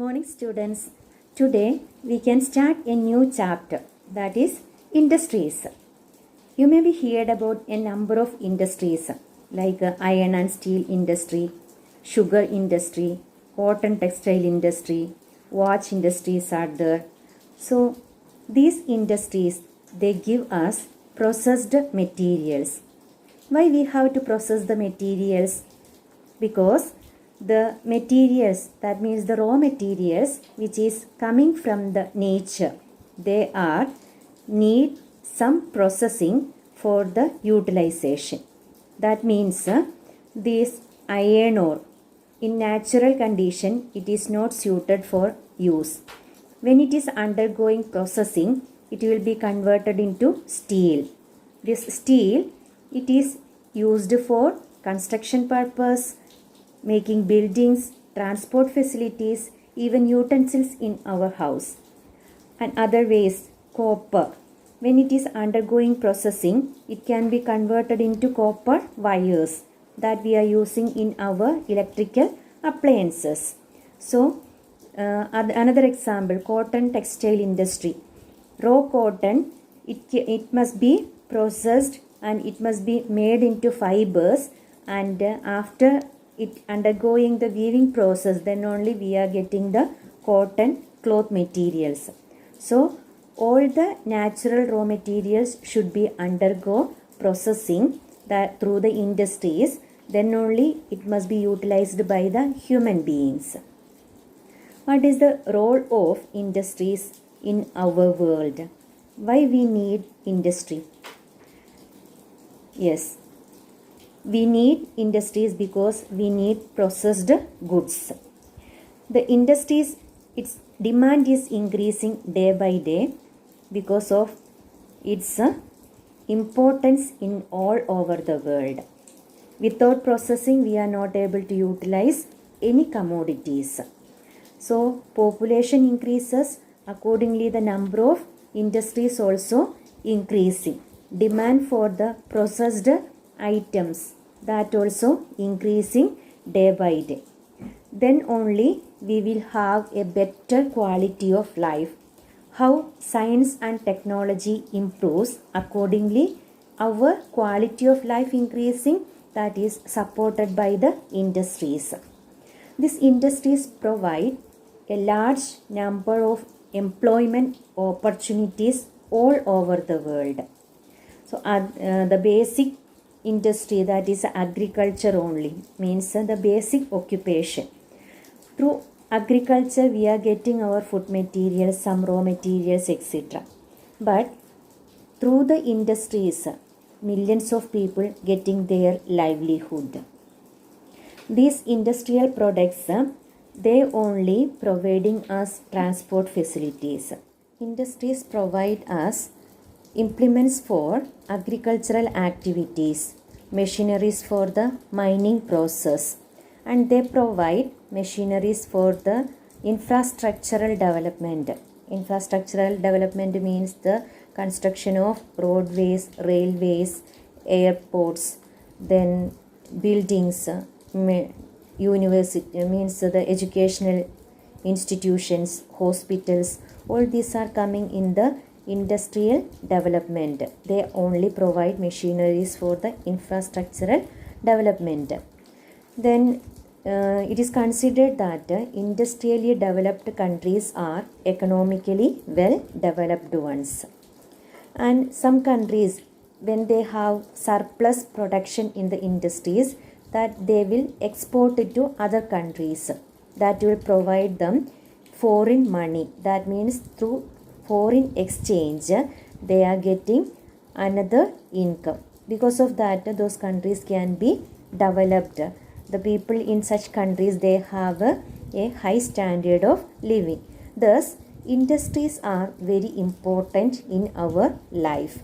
morning students. Today we can start a new chapter, that is industries. You may be heard about a number of industries like iron and steel industry, sugar industry, cotton textile industry, watch industries are there. So these industries, they give us processed materials. Why we have to process the materials? Because the materials, that means the raw materials which is coming from the nature, they are need some processing for the utilization. That means this iron ore in natural condition, it is not suited for use. When it is undergoing processing, it will be converted into steel. This steel, it is used for construction purpose, making buildings, transport facilities, even utensils in our house. And other ways, copper. When it is undergoing processing, it can be converted into copper wires that we are using in our electrical appliances. So, another example, cotton textile industry. Raw cotton, it must be processed and it must be made into fibers, and after it undergoing the weaving process, then only we are getting the cotton cloth materials. So all the natural raw materials should be undergo processing that through the industries, then only it must be utilized by the human beings. What is the role of industries in our world? Why we need industry? Yes, we need industries because we need processed goods. The industries, its demand is increasing day by day because of its importance in all over the world. Without processing, we are not able to utilize any commodities. So, population increases, accordingly the number of industries also increasing. Demand for the processed items, that also increasing day by day. Then only we will have a better quality of life. How science and technology improves, accordingly our quality of life increasing, that is supported by the industries. These industries provide a large number of employment opportunities all over the world. So the basic industry, that is agriculture only, means the basic occupation. Through agriculture we are getting our food materials, some raw materials, etc. But through the industries, millions of people getting their livelihood. These industrial products, they only providing us transport facilities. Industries provide us implements for agricultural activities, machineries for the mining process, and they provide machineries for the infrastructural development. Infrastructural development means the construction of roadways, railways, airports, then buildings, university means the educational institutions, hospitals, all these are coming in the industrial development. They only provide machineries for the infrastructural development. Then it is considered that industrially developed countries are economically well developed ones. And some countries, when they have surplus production in the industries, that they will export it to other countries. That will provide them foreign money. That means through foreign exchange, they are getting another income. Because of that, those countries can be developed. The people in such countries, they have a high standard of living. Thus, industries are very important in our life.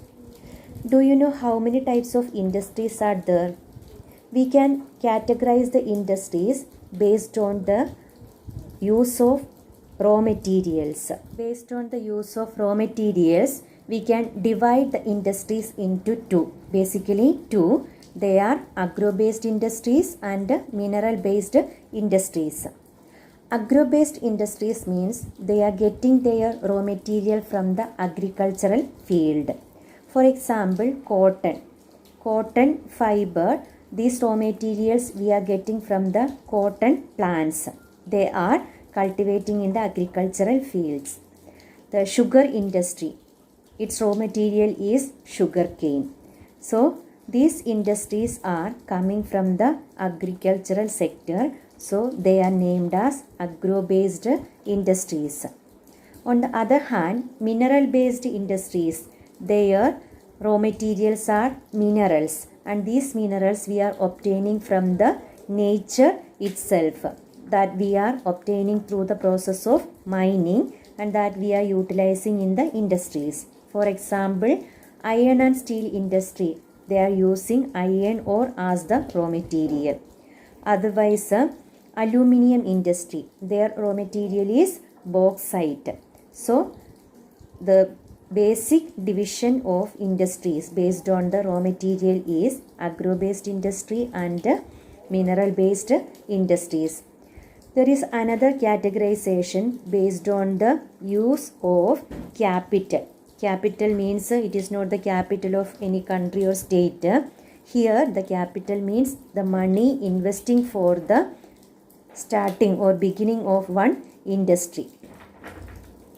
Do you know how many types of industries are there? We can categorize the industries based on the use of raw materials. Based on the use of raw materials, we can divide the industries into two. Basically two. They are agro-based industries and mineral-based industries. Agro-based industries means they are getting their raw material from the agricultural field. For example, cotton fiber, these raw materials we are getting from the cotton plants. They are cultivating in the agricultural fields. The sugar industry, its raw material is sugarcane. So these industries are coming from the agricultural sector. So they are named as agro-based industries. On the other hand, mineral-based industries, their raw materials are minerals, and these minerals we are obtaining from the nature itself, that we are obtaining through the process of mining, and that we are utilizing in the industries. For example, iron and steel industry, they are using iron ore as the raw material. Otherwise, aluminium industry, their raw material is bauxite. So the basic division of industries based on the raw material is agro-based industry and mineral-based industries. There is another categorization based on the use of capital. Capital means it is not the capital of any country or state. Here the capital means the money investing for the starting or beginning of one industry.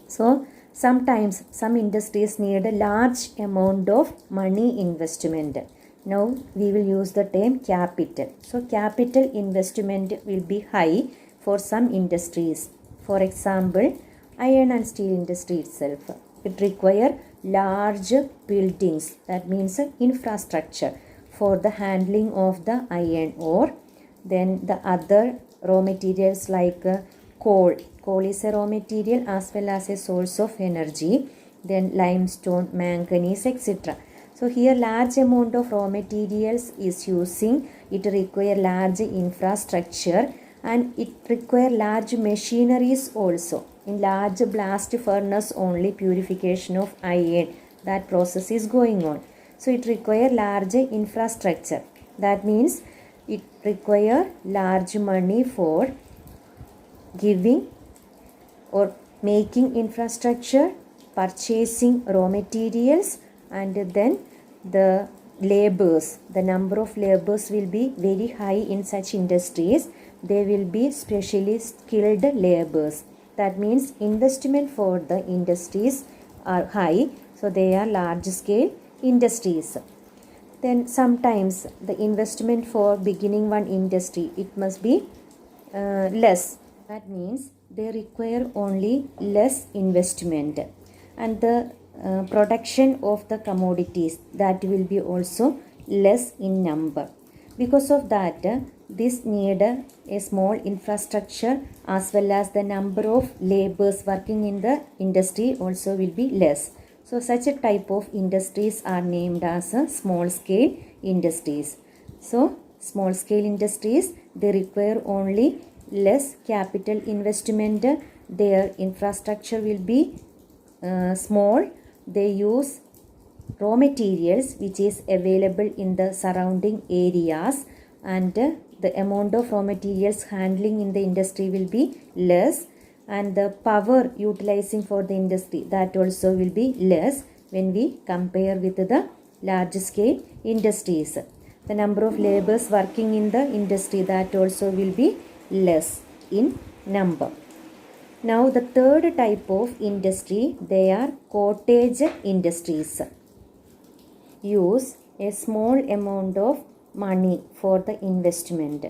So sometimes some industries need a large amount of money investment. Now we will use the term capital. So capital investment will be high for some industries. For example, iron and steel industry itself. It requires large buildings, that means infrastructure for the handling of the iron ore. Then the other raw materials like coal. Coal is a raw material as well as a source of energy. Then limestone, manganese, etc. So here large amount of raw materials is using. It require large infrastructure and it require large machineries also. In large blast furnace only purification of iron, that process is going on. So it require large infrastructure. That means it require large money for giving or making infrastructure, purchasing raw materials, and then the labors. The number of labors will be very high in such industries. They will be specially skilled labors. That means investment for the industries are high. So they are large scale industries. Then sometimes the investment for beginning one industry, it must be less. That means they require only less investment, and the production of the commodities, that will be also less in number. Because of that, this need a small infrastructure as well as the number of laborers working in the industry also will be less. So such a type of industries are named as small scale industries. So small scale industries, they require only less capital investment. Their infrastructure will be small. They use raw materials which is available in the surrounding areas, and the amount of raw materials handling in the industry will be less, and the power utilizing for the industry, that also will be less when we compare with the large scale industries. The number of laborers working in the industry, that also will be less in number. Now the third type of industry, they are cottage industries. Use a small amount of money for the investment.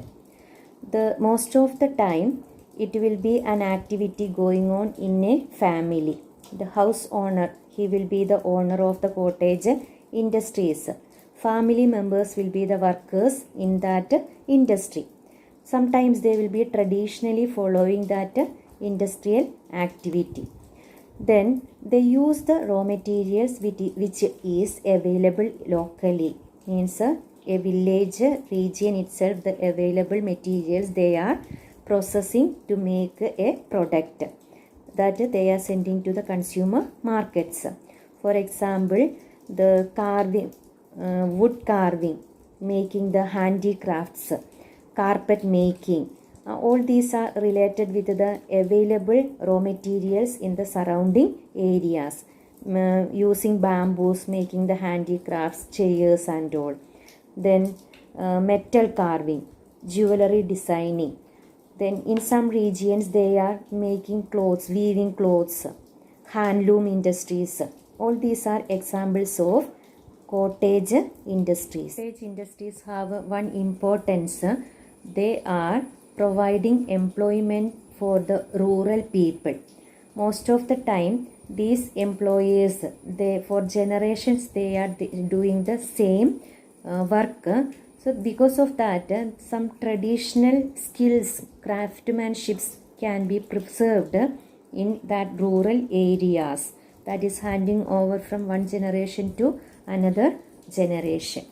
The most of the time it will be an activity going on in a family. The house owner, he will be the owner of the cottage industries. Family members will be the workers in that industry. Sometimes they will be traditionally following that industrial activity. Then they use the raw materials which is available locally. Means a village region itself, the available materials they are processing to make a product that they are sending to the consumer markets. For example, the carving, wood carving, making the handicrafts, carpet making, All these are related with the available raw materials in the surrounding areas. Using bamboos, making the handicrafts, chairs and all. Then metal carving, jewelry designing. Then in some regions they are making clothes, weaving clothes, handloom industries. All these are examples of cottage industries. Cottage industries have one importance. They are providing employment for the rural people. Most of the time these employees, for generations they are doing the same work. So because of that, some traditional skills, craftsmanships can be preserved in that rural areas. That is handing over from one generation to another generation.